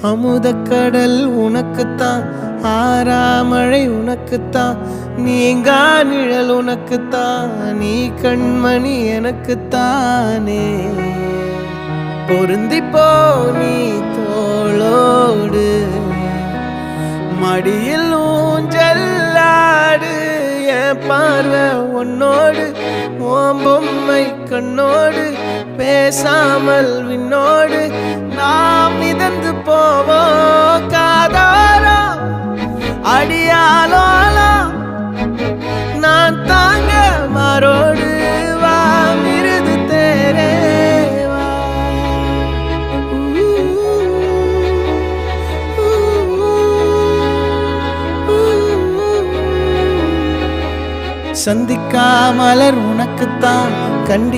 அமுதக்கடல் உனக்குத்தான், ஆறாமழை உனக்குத்தான், நீங்கா நிழல் உனக்குத்தான், நீ கண்மணி எனக்குத்தானே. பொருந்திப்போ நீ தோளோடு, மடியில் ஊஞ்சல்லாடு, என் பார்வை உன்னோடு, ஓம் பொம்மை கண்ணோடு, பேசாமல் விண்ணோடு நாம் மிதந்து போவோம் காதாரோ அடியாலோலோ, நான் தாங்க மாறோடு வா மிருது தேரே வா. சந்திக்கா மலர் உனக்குத்தான், கண்டி